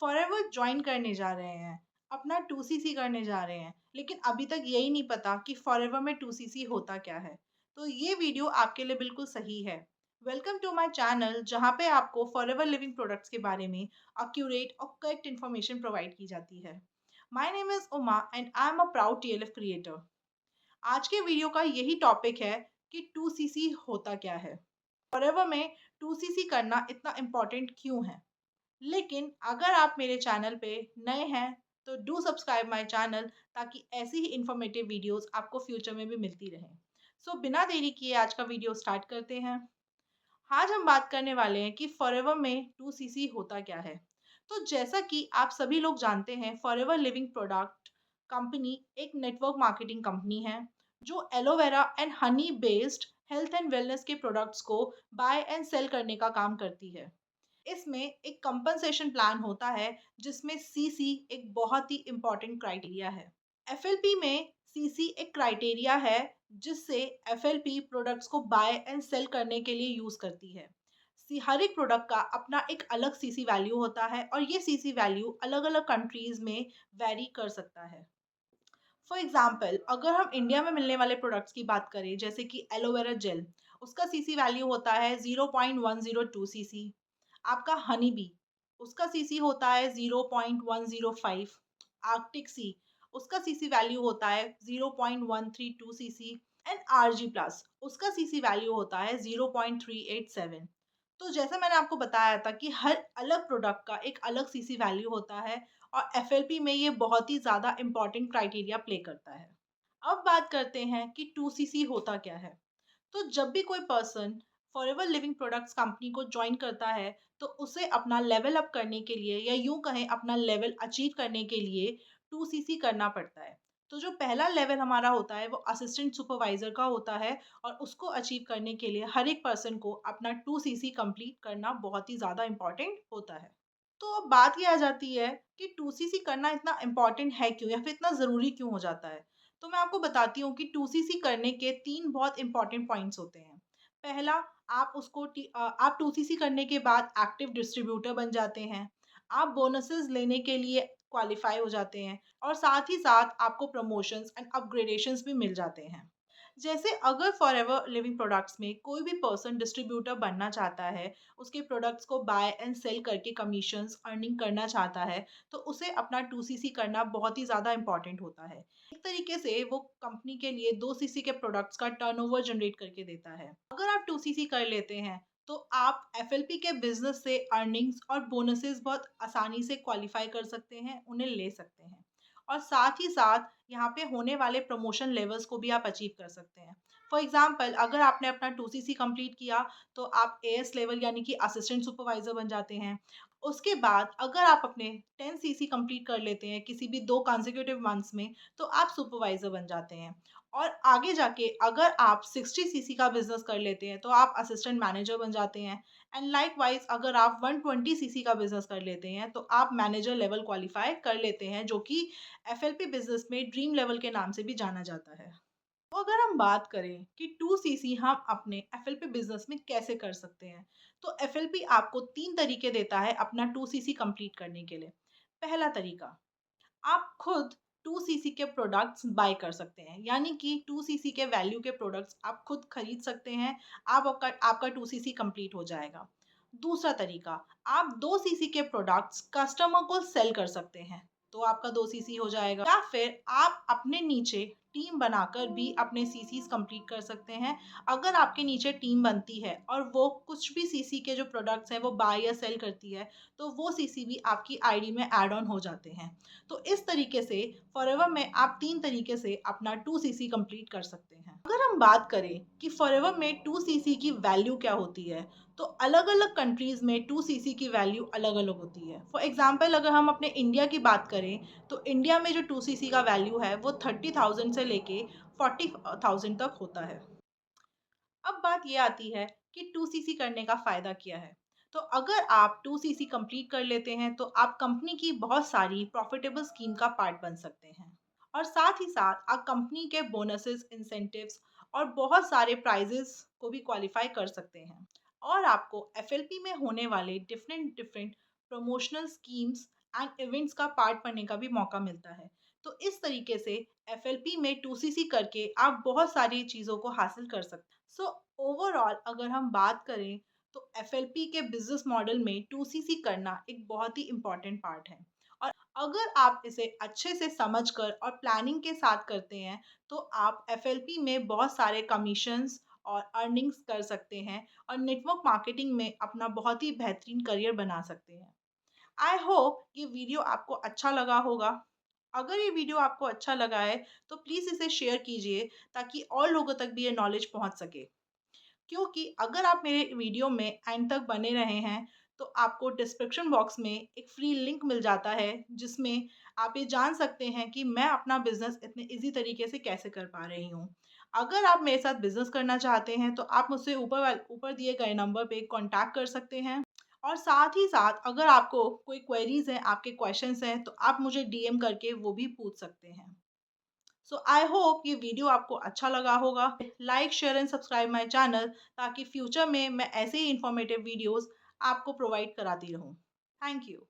Forever join करने जा रहे हैं, अपना 2सीसी करने जा रहे हैं, लेकिन अभी तक यही नहीं पता कि फॉरएवर में 2सीसी होता क्या है। तो ये वीडियो आपके लिए बिल्कुल सही है। वेलकम टू माय चैनल जहाँ पे आपको फॉरएवर लिविंग प्रोडक्ट्स के बारे में एक्यूरेट और करेक्ट इन्फॉर्मेशन प्रोवाइड की जाती है। My name is Uma and I am a proud TLF creator. आज के वीडियो का यही टॉपिक है कि 2सीसी होता क्या है? फॉरएवर में 2सीसी करना इतना इम्पोर्टेंट क्यों है? लेकिन अगर आप मेरे चैनल पे नए हैं तो डू सब्सक्राइब माय चैनल ताकि ऐसी ही इंफॉर्मेटिव वीडियोस आपको फ्यूचर में भी मिलती रहें। सो बिना देरी किए आज का वीडियो स्टार्ट करते हैं। आज हम बात करने वाले हैं कि फॉरएवर में 2सीसी होता क्या है। तो जैसा कि आप सभी लोग जानते हैं, फॉरएवर लिविंग प्रोडक्ट कंपनी एक नेटवर्क मार्केटिंग कंपनी है जो aloe vera and honey based health and wellness के प्रोडक्ट्स को बाय एंड सेल करने का काम करती है। इसमें एक कंपनसेशन प्लान होता है जिसमें सीसी एक बहुत ही इम्पोर्टेंट क्राइटेरिया है। एफएलपी में सीसी एक क्राइटेरिया है जिससे एफएलपी प्रोडक्ट्स को बाय एंड सेल करने के लिए यूज करती है। हर एक प्रोडक्ट का अपना एक अलग सीसी वैल्यू होता है और ये सीसी वैल्यू अलग अलग कंट्रीज में वेरी कर सकता है। फॉर एग्जाम्पल, अगर हम इंडिया में मिलने वाले प्रोडक्ट्स की बात करें जैसे कि एलोवेरा जेल, उसका सीसी वैल्यू होता है 0.102 सीसी। आपका हनी बी, उसका सीसी होता है 0.105। आर्कटिक सी, उसका सीसी वैल्यू होता है 0.132 सीसी। एंड आरजी प्लस, उसका सीसी वैल्यू होता है 0.387। तो जैसा मैंने आपको बताया था कि हर अलग प्रोडक्ट का एक अलग सीसी वैल्यू होता है और एफएलपी में ये बहुत ही ज़्यादा इम्पोर्टेंट क्राइटेरिया प्ले करता है। अब बात करते हैं कि 2सीसी होता क्या है। तो जब भी कोई person forever living products company को ज्वाइन करता है तो उसे अपना लेवल अप करने के लिए या यूं कहें अपना लेवल अचीव करने के लिए 2सीसी करना पड़ता है। तो जो पहला लेवल हमारा होता है वो असिस्टेंट सुपरवाइजर का होता है और उसको अचीव करने के लिए हर एक पर्सन को अपना 2सीसी कंप्लीट करना बहुत ही ज़्यादा इम्पॉर्टेंट होता है। तो अब बात ये आ जाती है कि 2सीसी करना इतना इम्पॉर्टेंट है क्यों या फिर इतना ज़रूरी क्यों हो जाता है। तो मैं आपको बताती हूँ कि 2सीसी करने के 3 बहुत इम्पोर्टेंट पॉइंट्स होते हैं। पहला, आप 2सीसी करने के बाद एक्टिव डिस्ट्रीब्यूटर बन जाते हैं। आप बोनसेस लेने के लिए क्वालिफ़ाई हो जाते हैं और साथ ही साथ आपको प्रमोशंस एंड अपग्रेडेशंस भी मिल जाते हैं। जैसे अगर फॉरएवर लिविंग प्रोडक्ट्स में कोई भी पर्सन डिस्ट्रीब्यूटर बनना चाहता है, उसके प्रोडक्ट्स को बाय एंड सेल करके कमीशंस अर्निंग करना चाहता है, तो उसे अपना 2सीसी करना बहुत ही ज़्यादा इम्पोर्टेंट होता है। एक तरीके से वो कंपनी के लिए 2सीसी के प्रोडक्ट्स का टर्नओवर जनरेट करके देता है। अगर आप 2सीसी कर लेते हैं, तो आप एफएलपी के बिज़नेस से अर्निंग्स और बोनसेस बहुत आसानी से क्वालिफ़ाई कर सकते हैं, उन्हें ले सकते हैं। और साथ ही साथ यहाँ पे होने वाले प्रमोशन लेवल्स को भी आप अचीव कर सकते हैं। फॉर एग्ज़ाम्पल, अगर आपने अपना 2सीसी कंप्लीट किया, तो आप एएस लेवल यानी कि असिस्टेंट सुपरवाइज़र बन जाते हैं। उसके बाद अगर आप अपने 10सीसी कंप्लीट कर लेते हैं किसी भी 2 कंसेक्यूटिव मंथ्स में, तो आप सुपरवाइज़र बन जाते हैं। और आगे जाके अगर आप 60सीसी का बिज़नेस कर लेते हैं, तो आप असिस्टेंट मैनेजर बन जाते हैं। एंड लाइकवाइज़ अगर आप 120सीसी का बिज़नेस कर लेते हैं, तो आप मैनेजर लेवल क्वालिफ़ाई कर लेते हैं, जो कि एफएलपी बिज़नेस में ड्रीम लेवल के नाम से भी जाना जाता है। तो अगर हम बात करें कि 2सीसी हम अपने एफएलपी बिज़नेस में कैसे कर सकते हैं, तो एफएलपी आपको 3 तरीके देता है अपना 2सीसी कंप्लीट करने के लिए। पहला तरीका, आप खुद 2सीसी के प्रोडक्ट्स बाय कर सकते हैं, यानी कि 2सीसी के वैल्यू के प्रोडक्ट्स आप खुद खरीद सकते हैं। आप आपका आपका 2सीसी कंप्लीट हो जाएगा। दूसरा तरीका, आप 2सीसी के प्रोडक्ट्स कस्टमर को सेल कर सकते हैं, तो आपका 2सीसी हो जाएगा। या फिर आप अपने नीचे टीम बनाकर भी अपने सीसीज कंप्लीट कर सकते हैं। अगर आपके नीचे टीम बनती है और वो कुछ भी सीसी के जो प्रोडक्ट्स हैं वो बाय या सेल करती है, तो वो सीसी भी आपकी आईडी में ऐड ऑन हो जाते हैं। तो इस तरीके से फॉरएवर में आप 3 तरीके से अपना 2सीसी कंप्लीट कर सकते हैं। अगर हम बात करें कि फॉरएवर में 2सीसी की वैल्यू क्या होती है, तो अलग-अलग कंट्रीज़ में 2सीसी की वैल्यू अलग-अलग होती है। फॉर एग्ज़ाम्पल, अगर हम अपने इंडिया की बात करें, तो इंडिया में जो 2सीसी का वैल्यू है वो 30,000 से लेके 40,000 तक होता है। अब बात ये आती है कि 2सीसी करने का फ़ायदा क्या है? तो अगर आप 2सीसी कंप्लीट कर लेते हैं, तो आप कंपनी की बहुत सारी प्रॉफ़िटेबल स्कीम का पार्ट बन सकते हैं। और साथ ही साथ आप कंपनी के बोनसेस, इंसेंटिव्स और बहुत सारे प्राइज़ेज़ को भी क्वालीफ़ाई कर सकते हैं। और आपको एफएलपी में होने वाले different different promotional schemes and events का पार्ट बनने का भी मौका मिलता है। तो इस तरीके से एफएलपी में 2सीसी करके आप बहुत सारी चीज़ों को हासिल कर सकते हैं। सो ओवरऑल अगर हम बात करें तो एफएलपी के बिजनेस मॉडल में 2सीसी करना एक बहुत ही इम्पोर्टेंट पार्ट है। और अगर आप इसे अच्छे से समझकर और प्लानिंग के साथ करते हैं तो आप एफएलपी में बहुत सारे कमीशंस और अर्निंग्स कर सकते हैं और नेटवर्क मार्केटिंग में अपना बहुत ही बेहतरीन करियर बना सकते हैं। आई होप ये वीडियो आपको अच्छा लगा होगा। अगर ये वीडियो आपको अच्छा लगा है तो प्लीज़ इसे शेयर कीजिए ताकि और लोगों तक भी ये नॉलेज पहुंच सके। क्योंकि अगर आप मेरे वीडियो में एंड तक बने रहे हैं तो आपको डिस्क्रिप्शन बॉक्स में एक फ्री लिंक मिल जाता है जिसमें आप ये जान सकते हैं कि मैं अपना बिजनेस इतने इजी तरीके से कैसे कर पा रही हूँ। अगर आप मेरे साथ बिजनेस करना चाहते हैं तो आप मुझसे ऊपर दिए गए नंबर पे कांटेक्ट कर सकते हैं। और साथ ही साथ अगर आपको कोई क्वेरीज हैं, आपके क्वेश्चंस हैं तो आप मुझे डीएम करके वो भी पूछ सकते हैं। सो आई होप ये वीडियो आपको अच्छा लगा होगा। Like share and subscribe my channel ताकि फ्यूचर में मैं ऐसे ही इंफॉर्मेटिव वीडियोस आपको प्रोवाइड कराती रहूं। Thank you.